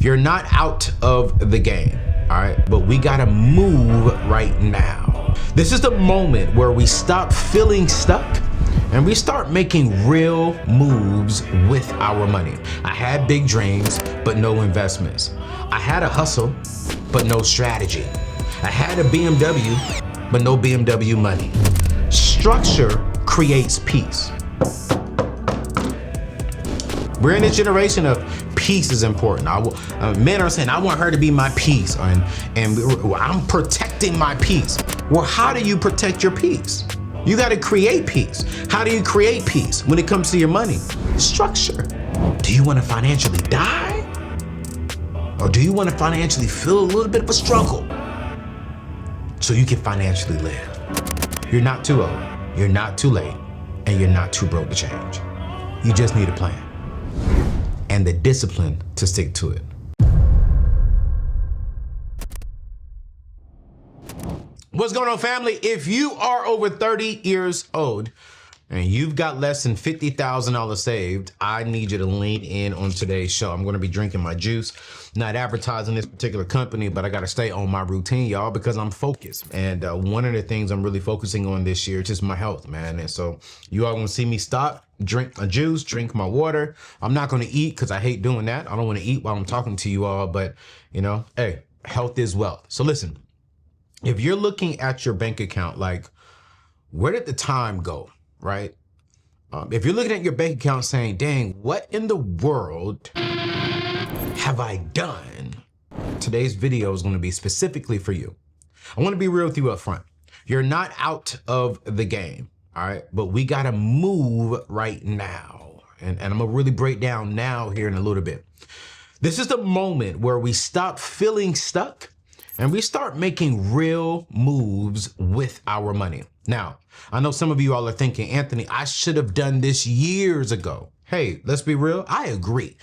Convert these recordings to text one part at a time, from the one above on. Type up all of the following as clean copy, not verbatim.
You're not out of the game, all right? But we gotta move right now. This is the moment where we stop feeling stuck and we start making real moves with our money. I had big dreams, but no investments. I had a hustle, but no strategy. I had a BMW, but no BMW money. Structure creates peace. We're in a generation of peace is important. Men are saying, I want her to be my peace, and I'm protecting my peace. Well, how do you protect your peace? You got to create peace. How do you create peace when it comes to your money? Structure. Do you want to financially die? Or do you want to financially feel a little bit of a struggle so you can financially live? You're not too old, you're not too late, and you're not too broke to change. You just need a plan and the discipline to stick to it. What's going on, family? If you are over 30 years old and you've got less than $50,000 saved, I need you to lean in on today's show. I'm gonna be drinking my juice, not advertising this particular company, but I gotta stay on my routine, y'all, because I'm focused. And one of the things I'm really focusing on this year is just my health, man. And so you all gonna see me stop, drink a juice, drink my water. I'm not gonna eat because I hate doing that. I don't wanna eat while I'm talking to you all, but you know, hey, health is wealth. So listen, if you're looking at your bank account, like, where did the time go, right? If you're looking at your bank account saying, dang, what in the world have I done? Today's video is gonna be specifically for you. I wanna be real with you up front. You're not out of the game, all right? But we gotta move right now. And I'm gonna really break down now here in a little bit. This is the moment where we stop feeling stuck and we start making real moves with our money. Now, I know some of you all are thinking, Anthony, I should have done this years ago. Hey, let's be real, I agree.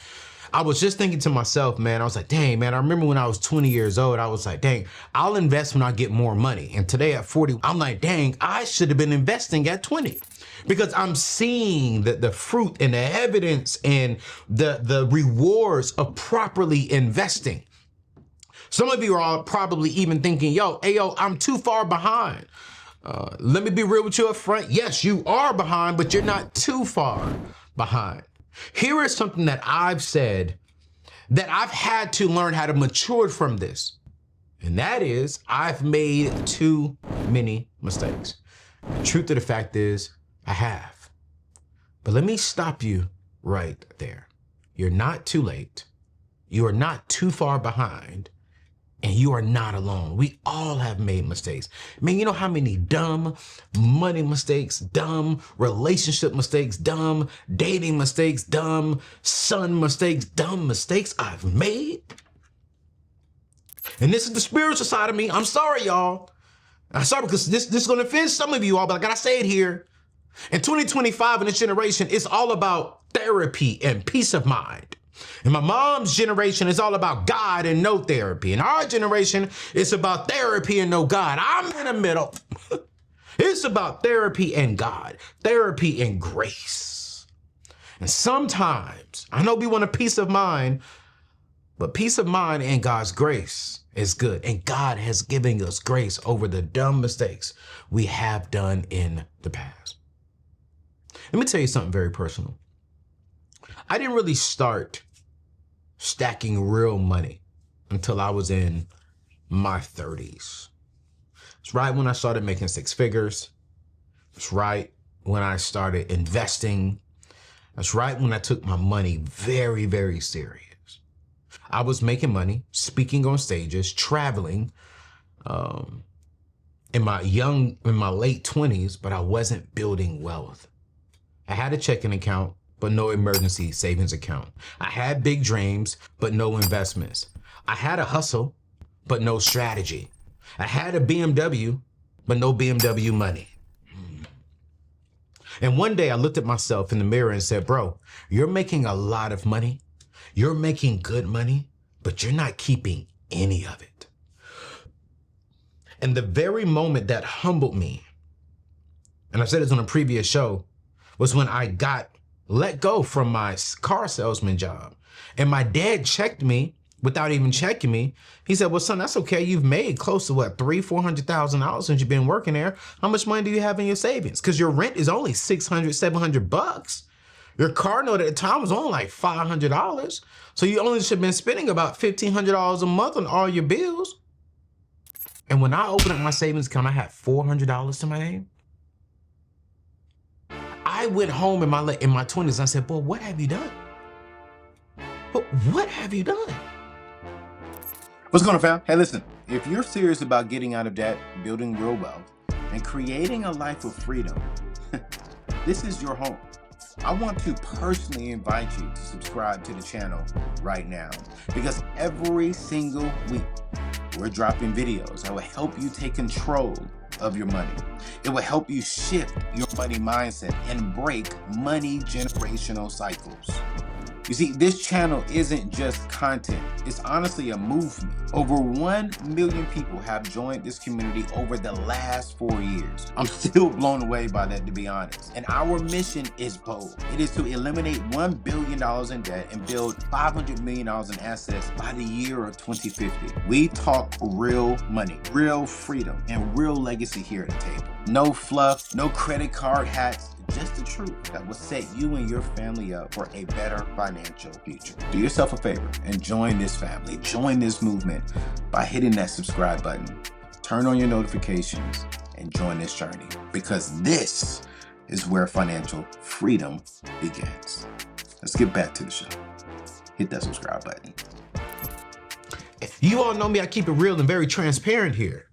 I was just thinking to myself, man, I was like, dang, man, I remember when I was 20 years old, I was like, dang, I'll invest when I get more money. And today at 40, I'm like, dang, I should have been investing at 20. Because I'm seeing the fruit and the evidence and the rewards of properly investing. Some of you are all probably even thinking, yo, I'm too far behind. Let me be real with you up front. Yes, you are behind, but you're not too far behind. Here is something that I've said that I've had to learn how to mature from this. And that is, I've made too many mistakes. The truth of the fact is, I have. But let me stop you right there. You're not too late. You are not too far behind. And you are not alone. We all have made mistakes. Man, you know how many dumb money mistakes, dumb relationship mistakes, dumb dating mistakes, dumb son mistakes, dumb mistakes I've made? And this is the spiritual side of me. I'm sorry, y'all. I'm sorry because this is going to offend some of you all, but I got to say it here. In 2025, in this generation, it's all about therapy and peace of mind. And my mom's generation is all about God and no therapy. And our generation, it's about therapy and no God. I'm in the middle. It's about therapy and God, therapy and grace. And sometimes, I know we want a peace of mind, but peace of mind and God's grace is good. And God has given us grace over the dumb mistakes we have done in the past. Let me tell you something very personal. I didn't really start stacking real money until I was in my 30s. It's right when I started making six figures. It's right when I started investing. That's right when I took my money very, very serious. I was making money, speaking on stages, traveling in my late 20s, but I wasn't building wealth. I had a checking account, but no emergency savings account. I had big dreams, but no investments. I had a hustle, but no strategy. I had a BMW, but no BMW money. And one day I looked at myself in the mirror and said, bro, you're making a lot of money. You're making good money, but you're not keeping any of it. And the very moment that humbled me, and I said this on a previous show, was when I got let go from my car salesman job. And my dad checked me without even checking me. He said, well, son, that's okay. You've made close to what, $300,000 since you've been working there. How much money do you have in your savings? Because your rent is only $600-700. Your car note at the time was only like $500. So you only should have been spending about $1,500 a month on all your bills. And when I opened up my savings account, I had $400 to my name. I went home in my 20s and I said, boy, what have you done? What have you done? What's going on, fam? Hey, listen, if you're serious about getting out of debt, building real wealth, and creating a life of freedom, this is your home. I want to personally invite you to subscribe to the channel right now, because every single week we're dropping videos that will help you take control of your money. It will help you shift your money mindset and break money generational cycles. You see, this channel isn't just content. It's honestly a movement. Over 1 million people have joined this community over the last 4 years. I'm still blown away by that, to be honest. And our mission is bold. It is to eliminate $1 billion in debt and build $500 million in assets by the year of 2050. We talk real money, real freedom, and real legacy here at the table. No fluff, no credit card hacks, just the truth that will set you and your family up for a better financial future. Do yourself a favor and join this family, join this movement by hitting that subscribe button, turn on your notifications, and join this journey, because this is where financial freedom begins. Let's get back to the show. Hit that subscribe button. You all know me, I keep it real and very transparent here.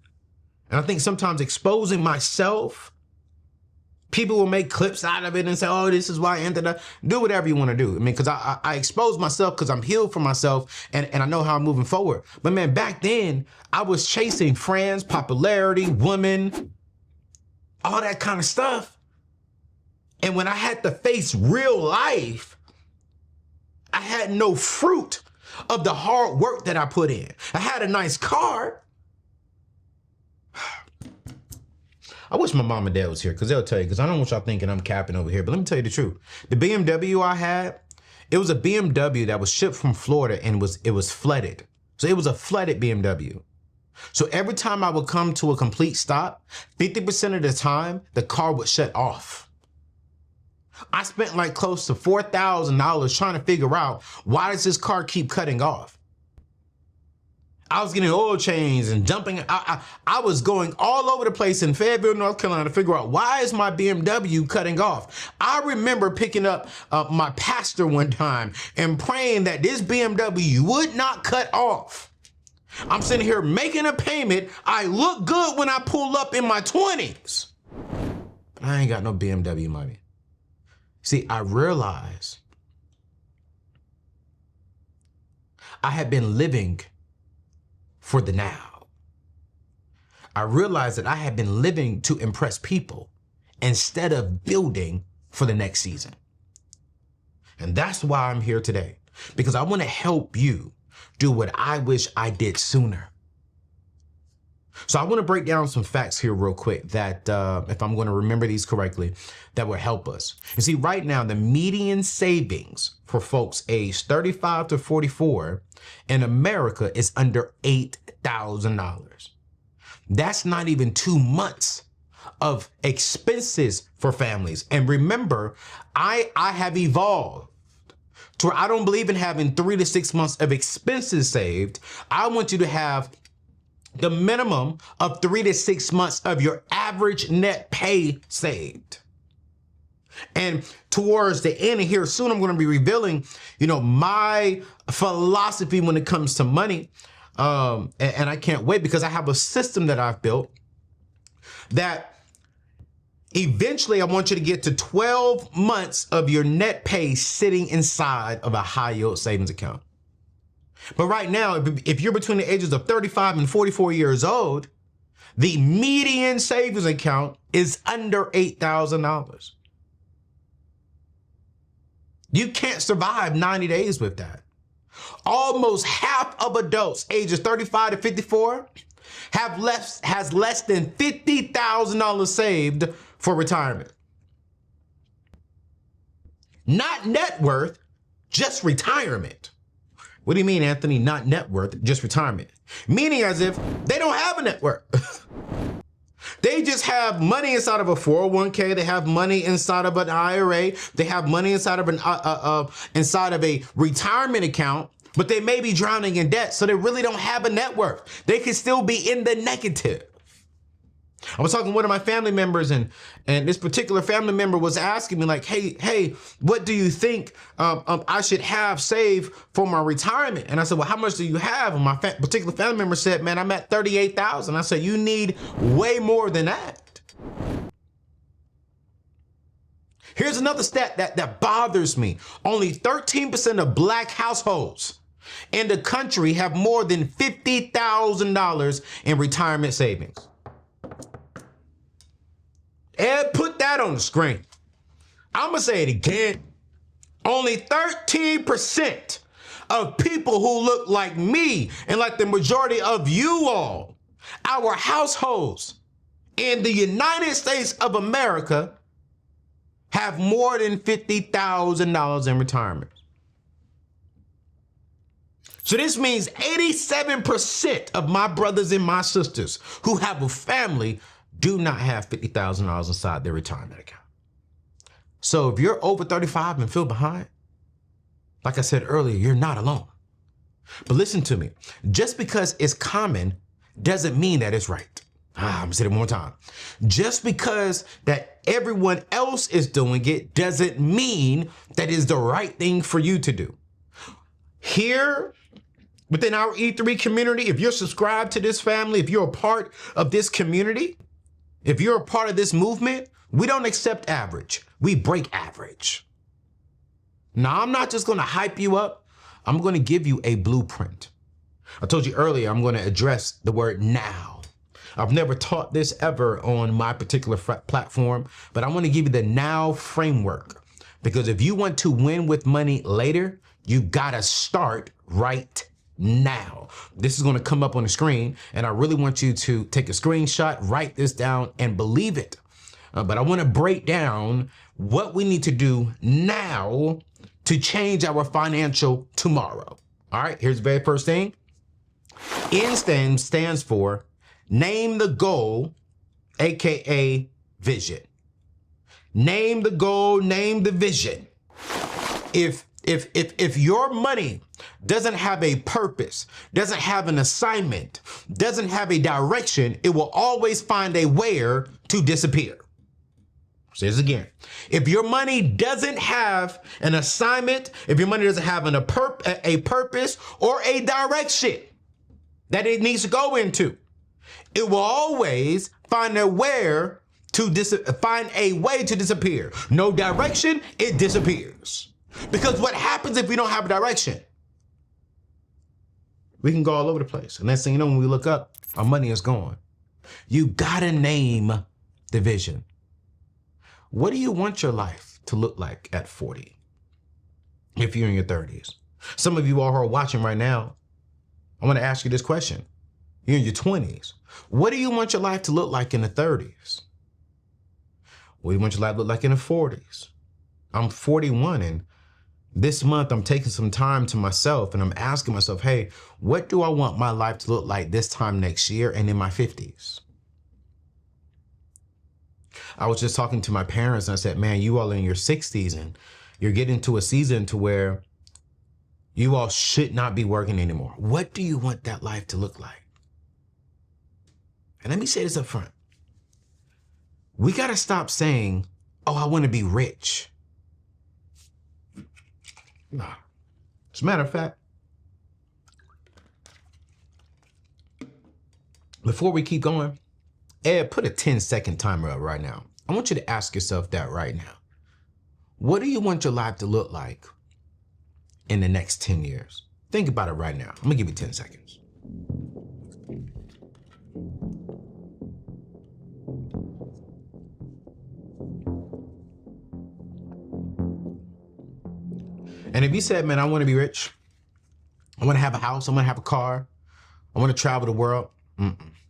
And I think sometimes exposing myself, people will make clips out of it and say, oh, this is why I ended up. Do whatever you want to do. I mean, because I expose myself because I'm healed for myself and I know how I'm moving forward. But man, back then, I was chasing friends, popularity, women, all that kind of stuff. And when I had to face real life, I had no fruit of the hard work that I put in. I had a nice car. I wish my mom and dad was here, because they'll tell you, because I don't want y'all thinking I'm capping over here, but let me tell you the truth. The BMW I had, it was a BMW that was shipped from Florida and it was flooded. So it was a flooded BMW. So every time I would come to a complete stop, 50% of the time, the car would shut off. I spent like close to $4,000 trying to figure out, why does this car keep cutting off? I was getting oil changes and jumping. I was going all over the place in Fayetteville, North Carolina, to figure out, why is my BMW cutting off? I remember picking up my pastor one time and praying that this BMW would not cut off. I'm sitting here making a payment. I look good when I pull up in my 20s. But I ain't got no BMW money. See, I realized I had been living for the now. I realized that I had been living to impress people instead of building for the next season. And that's why I'm here today, because I want to help you do what I wish I did sooner. So I want to break down some facts here real quick that, if I'm going to remember these correctly, that will help us. You see, right now, the median savings for folks aged 35 to 44 in America is under $8,000. That's not even 2 months of expenses for families. And remember, I have evolved to where I don't believe in having 3 to 6 months of expenses saved. I want you to have the minimum of 3 to 6 months of your average net pay saved. And towards the end of here soon, I'm going to be revealing, my philosophy when it comes to money. And I can't wait, because I have a system that I've built that eventually I want you to get to 12 months of your net pay sitting inside of a high yield savings account. But right now, if you're between the ages of 35 and 44 years old, the median savings account is under $8,000. You can't survive 90 days with that. Almost half of adults ages 35 to 54 has less than $50,000 saved for retirement. Not net worth, just retirement. What do you mean, Anthony? Not net worth, just retirement. Meaning as if they don't have a net worth. They just have money inside of a 401k. They have money inside of an IRA. They have money inside of a retirement account, but they may be drowning in debt. So they really don't have a net worth. They could still be in the negative. I was talking to one of my family members, and this particular family member was asking me like, hey, what do you think I should have saved for my retirement? And I said, well, how much do you have? And my particular family member said, man, I'm at 38,000. I said, you need way more than that. Here's another stat that bothers me. Only 13% of Black households in the country have more than $50,000 in retirement savings. Ed, put that on the screen. I'm going to say it again. Only 13% of people who look like me and like the majority of you all, our households in the United States of America, have more than $50,000 in retirement. So this means 87% of my brothers and my sisters who have a family do not have $50,000 inside their retirement account. So if you're over 35 and feel behind, like I said earlier, you're not alone. But listen to me, just because it's common doesn't mean that it's right. I'm gonna say it one more time. Just because that everyone else is doing it doesn't mean that is the right thing for you to do. Here, within our E3 community, if you're subscribed to this family, if you're a part of this community, if you're a part of this movement, we don't accept average. We break average. Now, I'm not just going to hype you up. I'm going to give you a blueprint. I told you earlier, I'm going to address the word now. I've never taught this ever on my particular platform, but I want to give you the now framework. Because if you want to win with money later, you got to start right now. This is going to come up on the screen, and I really want you to take a screenshot, write this down, and believe it. But I want to break down what we need to do now to change our financial tomorrow. All right, here's the very first thing. N stands for name the goal, aka vision. Name the goal, name the vision. If your money doesn't have a purpose, doesn't have an assignment, doesn't have a direction, it will always find a where to disappear. Say this again. If your money doesn't have an assignment, if your money doesn't have a purpose or a direction that it needs to go into, it will always find a way to disappear. No direction, it disappears. Because what happens if we don't have a direction? We can go all over the place. And next thing you know, when we look up, our money is gone. You gotta name the vision. What do you want your life to look like at 40? If you're in your 30s. Some of you all who are watching right now, I want to ask you this question. You're in your 20s. What do you want your life to look like in the 30s? What do you want your life to look like in the 40s? I'm 41, and this month I'm taking some time to myself, and I'm asking myself, hey, what do I want my life to look like this time next year and in my 50s? I was just talking to my parents, and I said, man, you all in your 60s, and you're getting to a season to where you all should not be working anymore. What do you want that life to look like? And let me say this up front. We got to stop saying, oh, I want to be rich. Nah. As a matter of fact, before we keep going, Ed, put a 10-second timer up right now. I want you to ask yourself that right now. What do you want your life to look like in the next 10 years? Think about it right now. I'm gonna give you 10 seconds. And if you said, man, I want to be rich, I want to have a house, I want to have a car, I want to travel the world,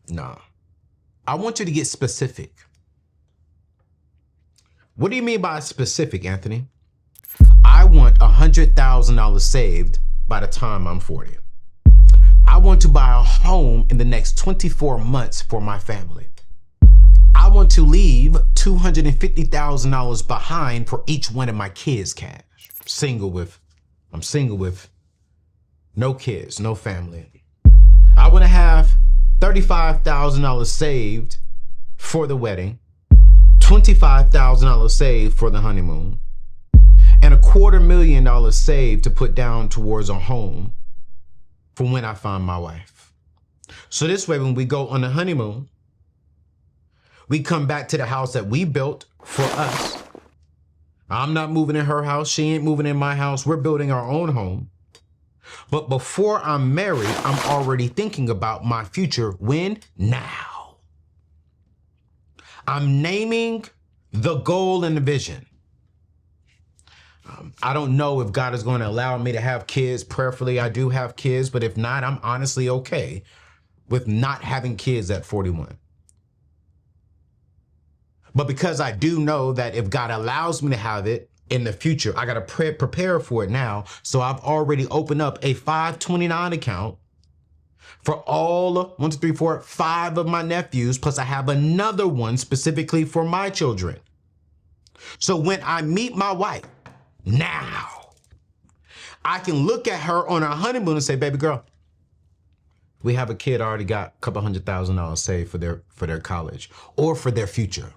no. I want you to get specific. What do you mean by specific, Anthony? I want $100,000 saved by the time I'm 40. I want to buy a home in the next 24 months for my family. I want to leave $250,000 behind for each one of my kids' cash. I'm single with no kids, no family. I want to have $35,000 saved for the wedding, $25,000 saved for the honeymoon, and $250,000 saved to put down towards a home for when I find my wife. So this way, when we go on the honeymoon, we come back to the house that we built for us. I'm not moving in her house. She ain't moving in my house. We're building our own home. But before I'm married, I'm already thinking about my future. When? Now. I'm naming the goal and the vision. I don't know if God is going to allow me to have kids. Prayerfully, I do have kids, but if not, I'm honestly okay with not having kids at 41. But because I do know that if God allows me to have it in the future, I got to prepare for it now. So I've already opened up a 529 account for all 5 of my nephews. Plus I have another one specifically for my children. So when I meet my wife, now I can look at her on our honeymoon and say, baby girl, we have a kid already got a couple $100,000 saved for their college or for their future.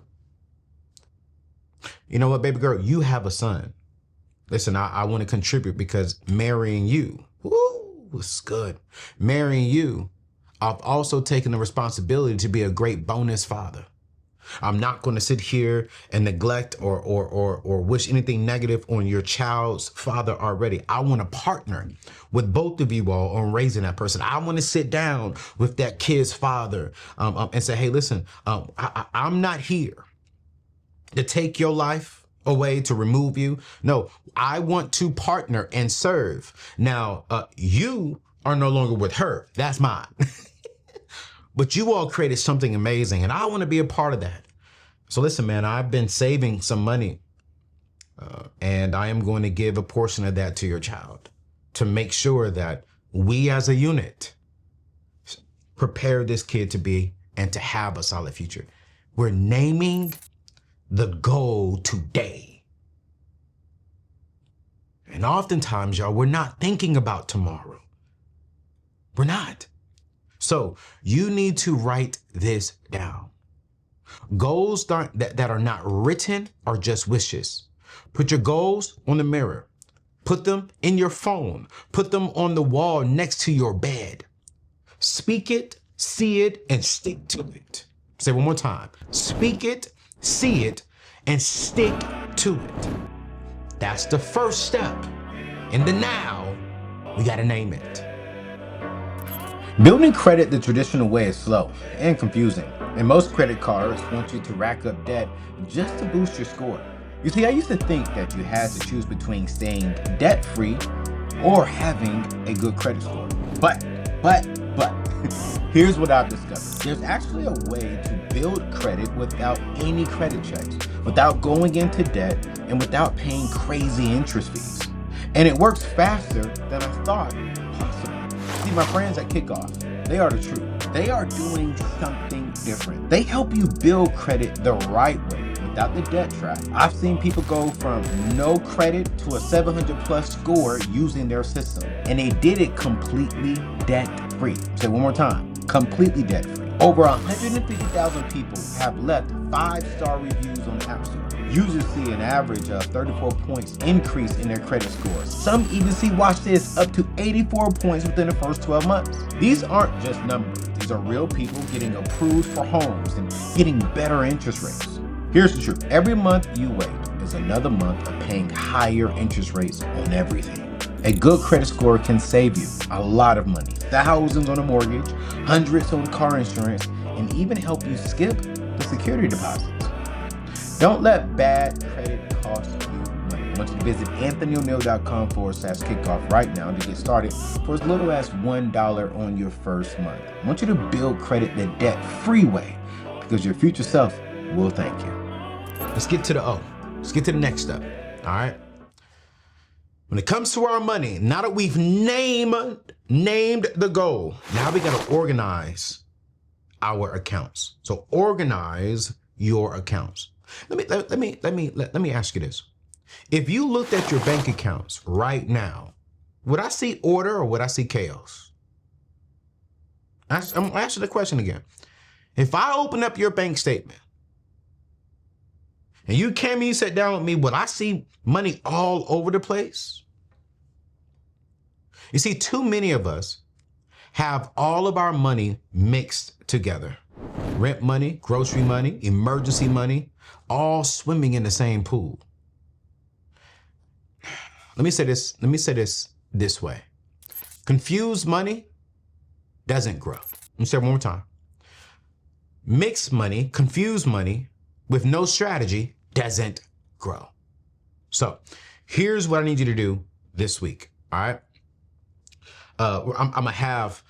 You know what, baby girl, you have a son. Listen, I want to contribute because marrying you, it's good. Marrying you, I've also taken the responsibility to be a great bonus father. I'm not going to sit here and neglect or wish anything negative on your child's father already. I want to partner with both of you all on raising that person. I want to sit down with that kid's father and say, hey, listen, I'm not here to take your life away, to remove you. No, I want to partner and serve. Now, you are no longer with her. That's mine. But you all created something amazing, and I want to be a part of that. So listen, man, I've been saving some money, and I am going to give a portion of that to your child to make sure that we as a unit prepare this kid to be and to have a solid future. We're naming the goal today. And oftentimes, y'all, we're not thinking about tomorrow. We're not. So you need to write this down. Goals that are not written are just wishes. Put your goals on the mirror. Put them in your phone. Put them on the wall next to your bed. Speak it, see it, and stick to it. Say it one more time. Speak it, see it, and stick to it. That's the first step. In the now, we got to name it. Building credit the traditional way is slow and confusing, and most credit cards want you to rack up debt just to boost your score. You see, I used to think that you had to choose between staying debt-free or having a good credit score. But, here's what I've discovered. There's actually a way to build credit without any credit checks, without going into debt, and without paying crazy interest fees. And it works faster than I thought possible. See, my friends at Kickoff, they are the truth. They are doing something different. They help you build credit the right way without the debt trap. I've seen people go from no credit to a 700 plus score using their system. And they did it completely debt-free. Say it one more time, completely debt-free. Over 150,000 people have left 5-star reviews on the App Store. Users see an average of 34 points increase in their credit scores. Some even see, watch this, up to 84 points within the first 12 months. These aren't just numbers. These are real people getting approved for homes and getting better interest rates. Here's the truth. Every month you wait is another month of paying higher interest rates on everything. A good credit score can save you a lot of money. Thousands on a mortgage, hundreds on car insurance, and even help you skip the security deposits. Don't let bad credit cost you money. I want you to visit anthonyoneal.com/kickoff right now to get started for as little as $1 on your first month. I want you to build credit the debt-free way because your future self will thank you. Let's get to the O. Let's get to the next step. All right. When it comes to our money, now that we've named the goal, now we got to organize our accounts. So organize your accounts. Let me ask you this. If you looked at your bank accounts right now, would I see order or would I see chaos? I'm going to ask you the question again. If I open up your bank statement and you came and you sat down with me, would I see money all over the place? You see, too many of us have all of our money mixed together. Rent money, grocery money, emergency money, all swimming in the same pool. Let me say this way. Confused money doesn't grow. Let me say it one more time. Mixed money, confused money with no strategy doesn't grow. So here's what I need you to do this week. All right. I'm gonna have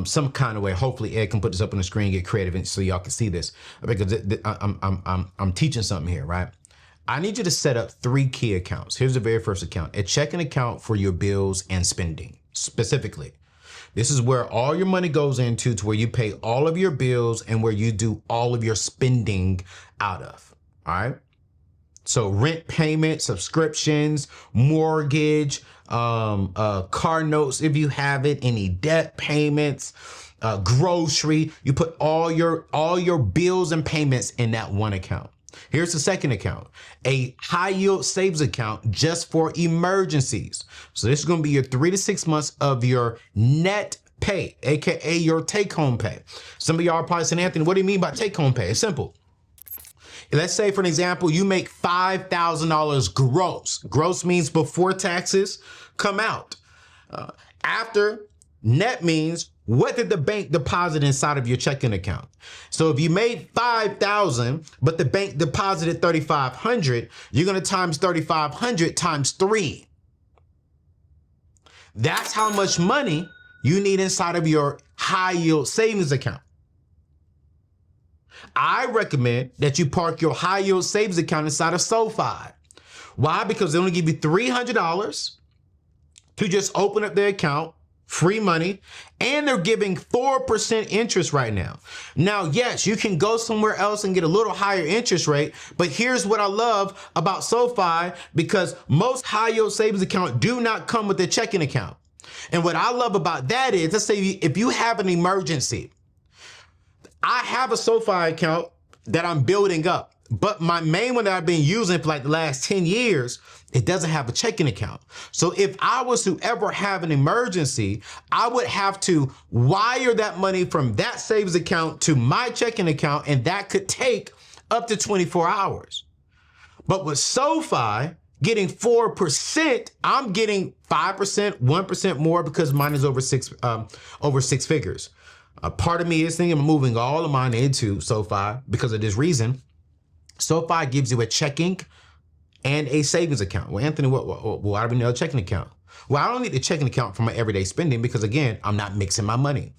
some kind of way. Hopefully Ed can put this up on the screen, get creative, so y'all can see this, because I'm teaching something here, right? I need you to set up 3 key accounts. Here's the very first account: a checking account for your bills and spending. Specifically, this is where all your money goes into, to where you pay all of your bills and where you do all of your spending out of. All right. So rent payment, subscriptions, mortgage, car notes if you have it, any debt payments, grocery. You put all your bills and payments in that one account. Here's the second account: a high yield savings account just for emergencies. So this is going to be your 3 to 6 months of your net pay, aka your take home pay. Some of y'all are probably saying, Anthony, what do you mean by take home pay? It's simple. Let's say, for an example, you make $5,000 gross. Gross means before taxes come out. After, net means what did the bank deposit inside of your checking account? So if you made $5,000, but the bank deposited $3,500, you're going to times $3,500 times 3. That's how much money you need inside of your high yield savings account. I recommend that you park your high yield savings account inside of SoFi. Why? Because they only give you $300 to just open up their account, free money, and they're giving 4% interest right now. Now, yes, you can go somewhere else and get a little higher interest rate, but here's what I love about SoFi, because most high yield savings accounts do not come with a checking account. And what I love about that is, let's say if you have an emergency, I have a SoFi account that I'm building up, but my main one that I've been using for like the last 10 years, it doesn't have a checking account. So if I was to ever have an emergency, I would have to wire that money from that savings account to my checking account, and that could take up to 24 hours. But with SoFi getting 4%, I'm getting 5%, 1% more, because mine is over six figures. A part of me is thinking of moving all of mine into SoFi because of this reason. SoFi gives you a checking and a savings account. Well, Anthony, why do we need a checking account? Well, I don't need a checking account for my everyday spending because, again, I'm not mixing my money.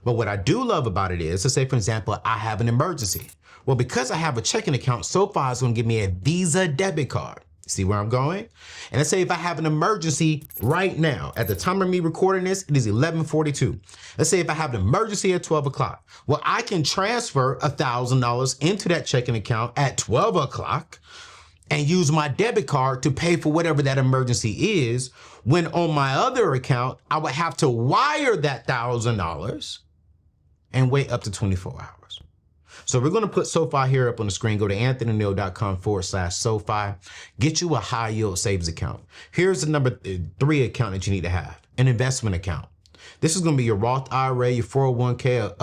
But what I do love about it is, let's say, for example, I have an emergency. Well, because I have a checking account, SoFi is going to give me a Visa debit card. See where I'm going? And let's say if I have an emergency right now, at the time of me recording this, it is 11:42. Let's say if I have an emergency at 12 o'clock. Well, I can transfer $1,000 into that checking account at 12 o'clock and use my debit card to pay for whatever that emergency is, when on my other account, I would have to wire that $1,000 and wait up to 24 hours. So we're going to put SoFi here up on the screen. Go to anthonyoneal.com/SoFi. Get you a high yield savings account. Here's the number 3 account that you need to have: an investment account. This is going to be your Roth IRA, your 401k,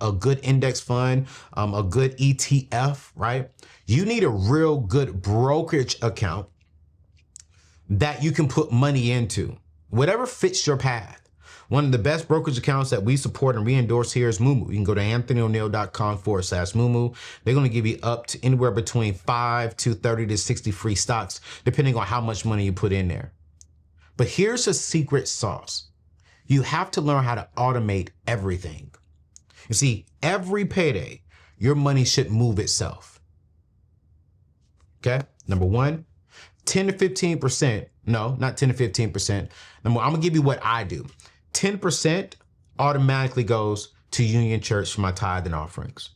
a good index fund, a good ETF, right? You need a real good brokerage account that you can put money into, whatever fits your path. One of the best brokerage accounts that we support and re-endorse here is Moomoo. You can go to anthonyoneal.com/Moomoo. They're going to give you up to anywhere between 5 to 30 to 60 free stocks, depending on how much money you put in there. But here's a secret sauce. You have to learn how to automate everything. You see, every payday, your money should move itself. Okay? Number 1, 10 to 15%, no, not 10 to 15%. I'm gonna give you what I do. 10% automatically goes to Union Church for my tithe and offerings.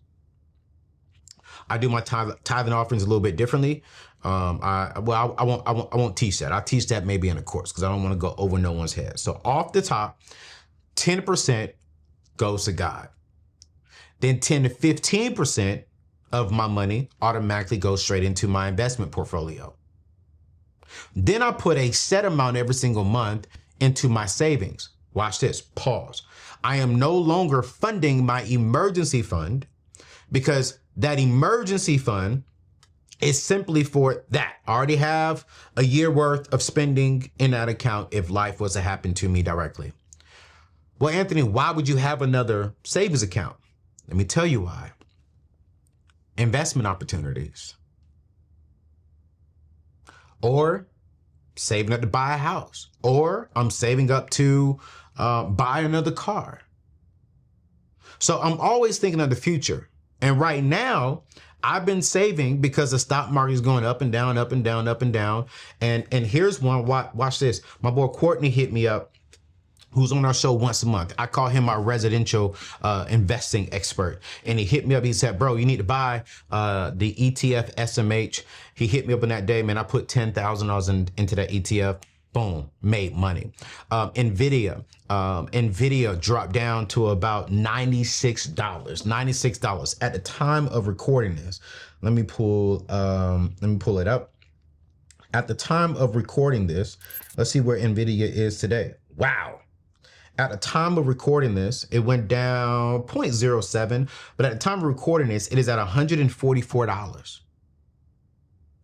I do my tithe and offerings a little bit differently. I won't teach that. I'll teach that maybe in a course because I don't want to go over no one's head. So off the top, 10% goes to God. Then 10 to 15% of my money automatically goes straight into my investment portfolio. Then I put a set amount every single month into my savings. Watch this, pause. I am no longer funding my emergency fund because that emergency fund is simply for that. I already have a year worth of spending in that account if life was to happen to me directly. Well, Anthony, why would you have another savings account? Let me tell you why. Investment opportunities. Or saving up to buy a house. Or I'm saving up to buy another car. So I'm always thinking of the future. And right now, I've been saving because the stock market is going up and down, up and down, up and down. And here's one, watch this. My boy Courtney hit me up, who's on our show once a month. I call him my residential investing expert. And he hit me up, he said, bro, you need to buy the ETF SMH. He hit me up on that day, man, I put $10,000 into that ETF. Boom, made money. Nvidia dropped down to about $96 at the time of recording this. Let me pull it up. At the time of recording this, let's see where Nvidia is today. Wow. At the time of recording this, it went down 0.07, but at the time of recording this, it is at $144.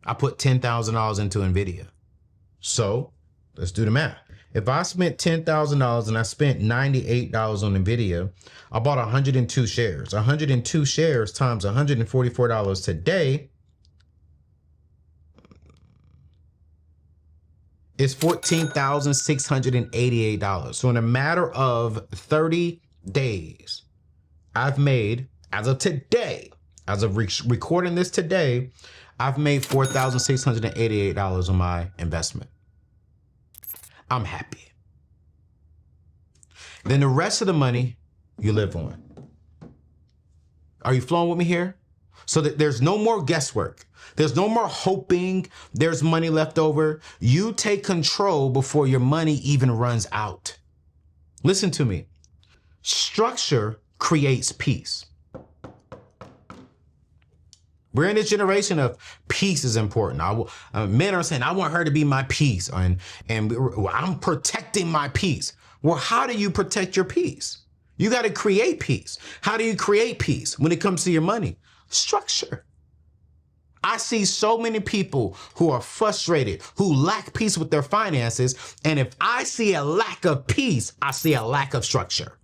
I put $10,000 into Nvidia. So let's do the math. If I spent $10,000 and I spent $98 on Nvidia, I bought 102 shares. 102 shares times $144 today is $14,688. So in a matter of 30 days, I've made, as of today, as of recording this today, I've made $4,688 on my investment. I'm happy. Then the rest of the money you live on. Are you flowing with me here? So that there's no more guesswork. There's no more hoping there's money left over. You take control before your money even runs out. Listen to me. Structure creates peace. We're in this generation of peace is important. Men are saying, I want her to be my peace, and I'm protecting my peace. Well, how do you protect your peace? You got to create peace. How do you create peace when it comes to your money? Structure. I see so many people who are frustrated, who lack peace with their finances. And if I see a lack of peace, I see a lack of structure.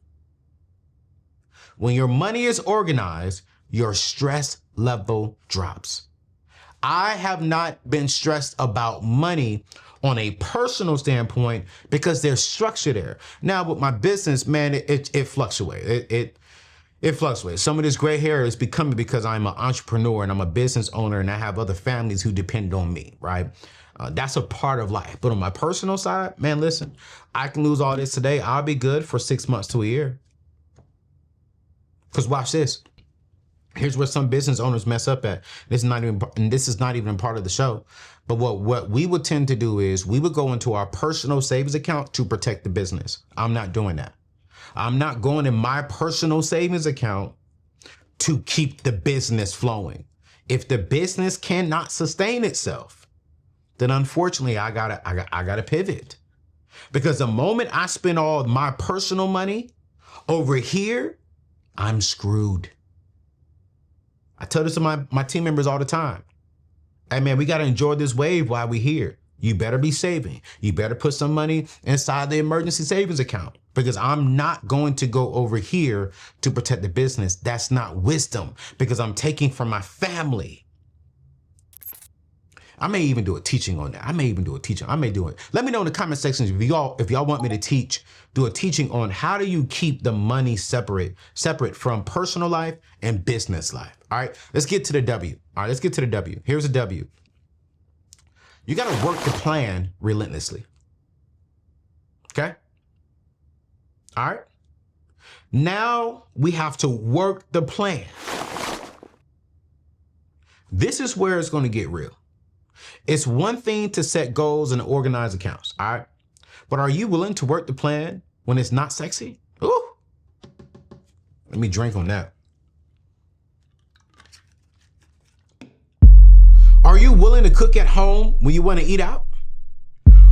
When your money is organized, your stress level drops. I have not been stressed about money on a personal standpoint because there's structure there. Now with my business, man, it fluctuates. It fluctuates. Some of this gray hair is becoming because I'm an entrepreneur and I'm a business owner and I have other families who depend on me, right? That's a part of life. But on my personal side, man, listen, I can lose all this today. I'll be good for 6 months to a year. Because watch this. Here's where some business owners mess up at. This is not even part of the show. But what we would tend to do is we would go into our personal savings account to protect the business. I'm not doing that. I'm not going in my personal savings account to keep the business flowing. If the business cannot sustain itself, then unfortunately I gotta pivot. Because the moment I spend all my personal money over here, I'm screwed. I tell this to my team members all the time. Hey man, we got to enjoy this wave while we're here. You better be saving. You better put some money inside the emergency savings account because I'm not going to go over here to protect the business. That's not wisdom because I'm taking from my family. I may even do a teaching on that. I may do it. Let me know in the comment section if y'all want me to do a teaching on how do you keep the money separate from personal life and business life. All right, let's get to the W. All right, let's get to the W. Here's a W. You got to work the plan relentlessly. Okay? All right? Now we have to work the plan. This is where it's going to get real. It's one thing to set goals and organize accounts, all right? But are you willing to work the plan when it's not sexy? Ooh. Let me drink on that. Are you willing to cook at home when you want to eat out?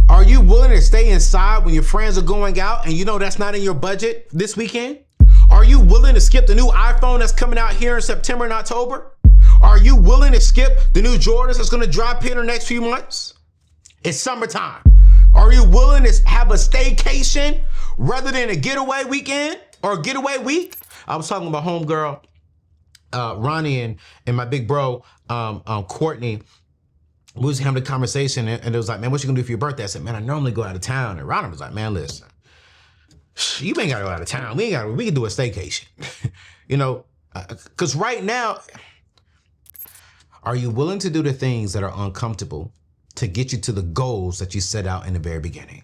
Are you willing to stay inside when your friends are going out and you know that's not in your budget this weekend? Are you willing to skip the new iPhone that's coming out here in September and October? Are you willing to skip the new Jordans that's going to drop here in the next few months? It's summertime. Are you willing to have a staycation rather than a getaway weekend or a getaway week? I was talking about homegirl, Ronnie and my big bro, Courtney. We was having a conversation and it was like, man, what you gonna do for your birthday? I said, man, I normally go out of town. And Ronnie was like, man, listen, you ain't gotta go out of town. We can do a staycation. You know, because right now, are you willing to do the things that are uncomfortable to get you to the goals that you set out in the very beginning?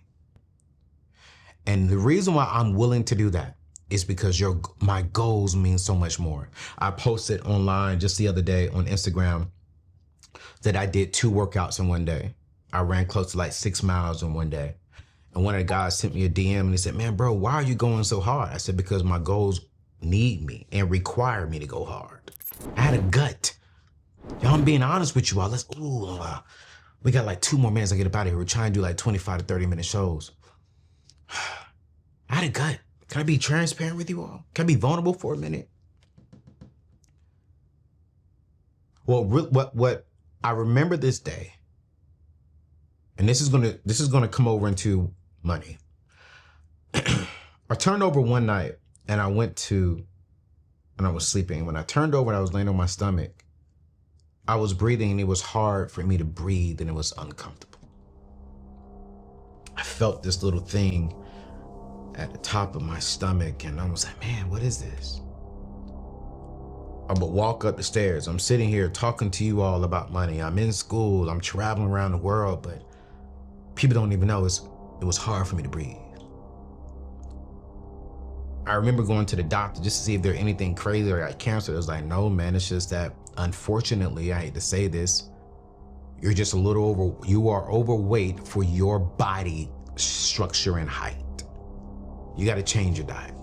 And the reason why I'm willing to do that is because my goals mean so much more. I posted online just the other day on Instagram that I did 2 workouts in one day. I ran close to like 6 miles in one day. And one of the guys sent me a DM and he said, man, bro, why are you going so hard? I said, because my goals need me and require me to go hard. I had a gut. Y'all, I'm being honest with you all. We got like 2 more minutes to get up out of here. We're trying to do like 25 to 30 minute shows. I had a gut. Can I be transparent with you all? Can I be vulnerable for a minute? Well, what I remember this day, and this is gonna come over into money. I turned over one night and I was sleeping. When I turned over and I was laying on my stomach, I was breathing and it was hard for me to breathe and it was uncomfortable. I felt this little thing at the top of my stomach and I was like, man, what is this? I would walk up the stairs. I'm sitting here talking to you all about money. I'm in school. I'm traveling around the world, but people don't even know it was hard for me to breathe. I remember going to the doctor just to see if there's anything crazy or I got cancer. It was like, no, man, it's just that, unfortunately, I hate to say this, you're just you are overweight for your body structure and height. You got to change your diet.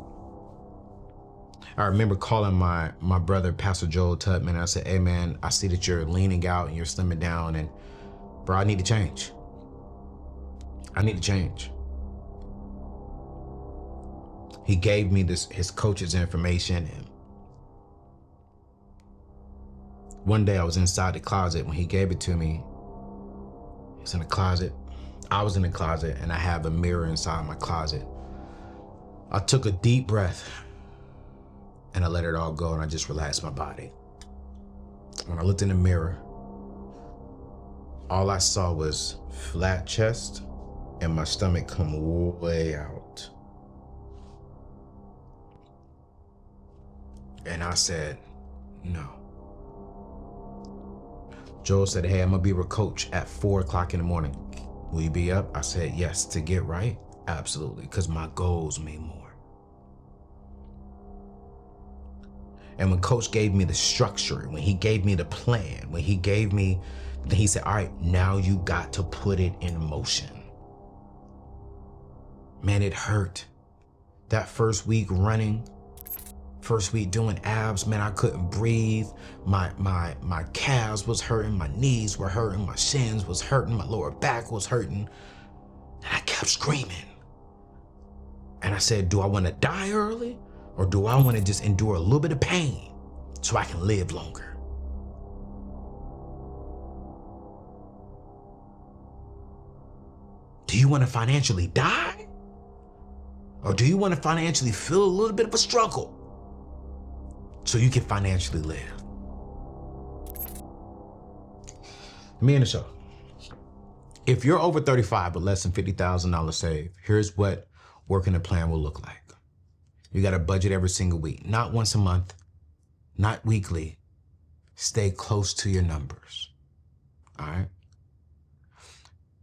I remember calling my brother, Pastor Joel Tubman, and I said, hey man, I see that you're leaning out and you're slimming down and bro, I need to change. I need to change. He gave me his coach's information, and one day I was inside the closet when he gave it to me. He's in the closet. I was in the closet and I have a mirror inside my closet. I took a deep breath and I let it all go and I just relaxed my body. When I looked in the mirror, all I saw was flat chest and my stomach come way out. And I said, no. Joel said, hey, I'm gonna be with coach at 4 o'clock in the morning. Will you be up? I said, yes. To get right? Absolutely, because my goals mean more. And when coach gave me the structure, when he gave me the plan, he said, all right, now you got to put it in motion. Man, it hurt. That first week running, first week doing abs, man, I couldn't breathe. My calves was hurting, my knees were hurting, my shins was hurting, my lower back was hurting. And I kept screaming. And I said, do I want to die early? Or do I want to just endure a little bit of pain so I can live longer? Do you want to financially die? Or do you want to financially feel a little bit of a struggle so you can financially live? Me and the show. If you're over 35 but less than $50,000 saved, here's what working a plan will look like. You got to budget every single week, not once a month, not weekly. Stay close to your numbers, all right?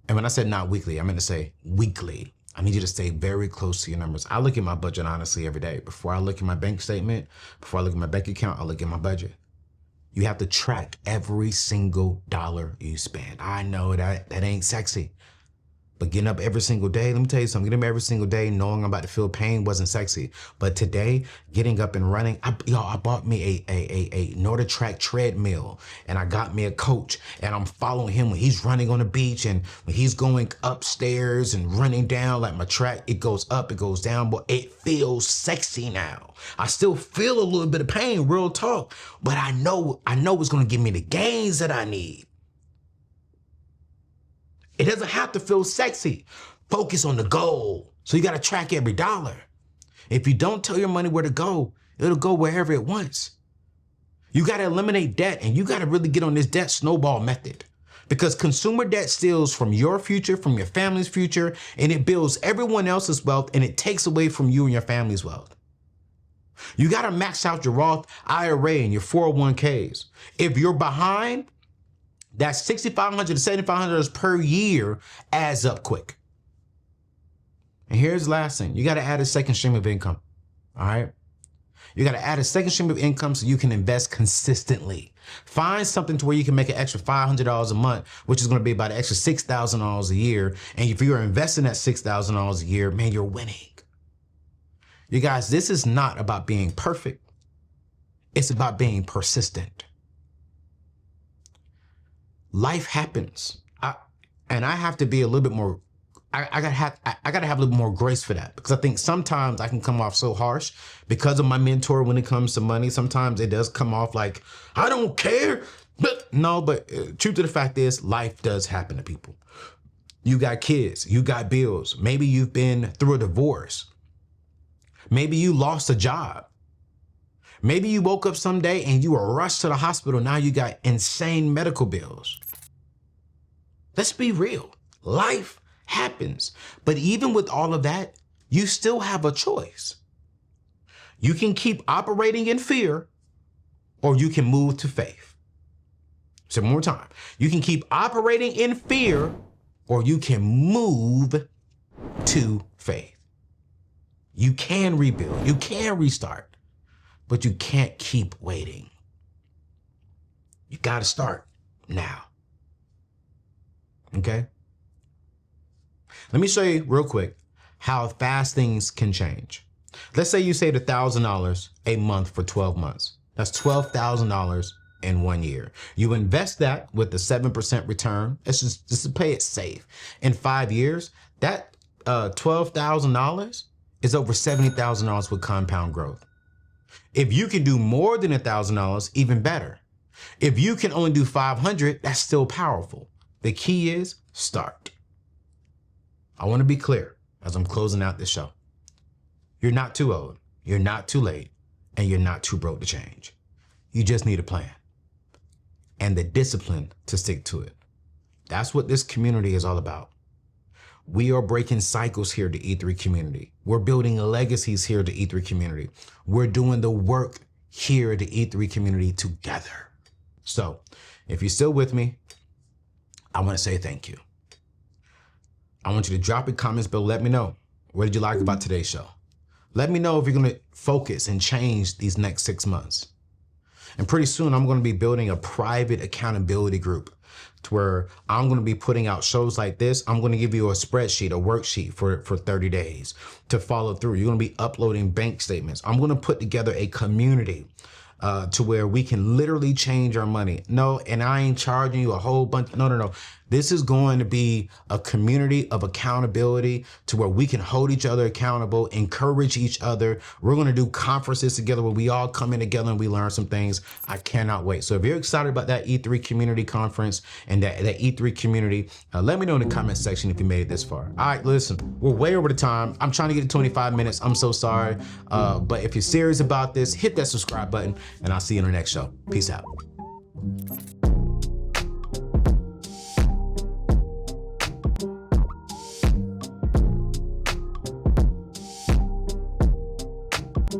And when I said not weekly, I meant to say weekly. I need you to stay very close to your numbers. I look at my budget honestly every day. Before I look at my bank statement, before I look at my bank account, I look at my budget. You have to track every single dollar you spend. I know that ain't sexy. But getting up every single day, let me tell you something, getting up every single day knowing I'm about to feel pain wasn't sexy. But today, getting up and running, I bought me a NordicTrack treadmill, and I got me a coach, and I'm following him when he's running on the beach, and when he's going upstairs and running down like my track, it goes up, it goes down, but it feels sexy now. I still feel a little bit of pain, real talk, but I know it's gonna give me the gains that I need. It doesn't have to feel sexy. Focus on the goal. So you got to track every dollar. If you don't tell your money where to go, it'll go wherever it wants. You got to eliminate debt, and you got to really get on this debt snowball method, because consumer debt steals from your future, from your family's future, and it builds everyone else's wealth, and it takes away from you and your family's wealth. You got to max out your Roth IRA and your 401ks. If you're behind, that $6,500 to $7,500 per year adds up quick. And here's the last thing. You got to add a second stream of income. All right. You got to add a second stream of income so you can invest consistently. Find something to where you can make an extra $500 a month, which is going to be about an extra $6,000 a year. And if you're investing that $6,000 a year, man, you're winning. You guys, this is not about being perfect. It's about being persistent. Life happens, and I have to be a little bit more. I gotta have a little more grace for that, because I think sometimes I can come off so harsh because of my mentor when it comes to money. Sometimes it does come off like I don't care, but no. But truth of the fact is, life does happen to people. You got kids, you got bills. Maybe you've been through a divorce. Maybe you lost a job. Maybe you woke up someday and you were rushed to the hospital. Now you got insane medical bills. Let's be real. Life happens. But even with all of that, you still have a choice. You can keep operating in fear, or you can move to faith. So one more time. You can keep operating in fear, or you can move to faith. You can rebuild. You can restart. But you can't keep waiting. You got to start now. Okay? Let me show you real quick how fast things can change. Let's say you saved $1,000 a month for 12 months. That's $12,000 in 1 year. You invest that with the 7% return. It's just to play it safe. In 5 years, that $12,000 is over $70,000 with compound growth. If you can do more than $1,000, even better. If you can only do 500, that's still powerful. The key is start. I want to be clear as I'm closing out this show. You're not too old, you're not too late, and you're not too broke to change. You just need a plan and the discipline to stick to it. That's what this community is all about. We are breaking cycles here at the E3 community. We're building legacies here at the E3 community. We're doing the work here at the E3 community together. So if you're still with me, I want to say thank you. I want you to drop your comments below. Let me know. What did you like about today's show? Let me know if you're going to focus and change these next 6 months. And pretty soon I'm going to be building a private accountability group to where I'm going to be putting out shows like this. I'm going to give you a spreadsheet, a worksheet for 30 days to follow through. You're going to be uploading bank statements. I'm going to put together a community to where we can literally change our money. No, and I ain't charging you a whole bunch. No. This is going to be a community of accountability to where we can hold each other accountable, encourage each other. We're going to do conferences together where we all come in together and we learn some things. I cannot wait. So if you're excited about that E3 community conference and that E3 community, let me know in the comment section if you made it this far. All right, listen, we're way over the time. I'm trying to get to 25 minutes. I'm so sorry. But if you're serious about this, hit that subscribe button and I'll see you in the next show. Peace out.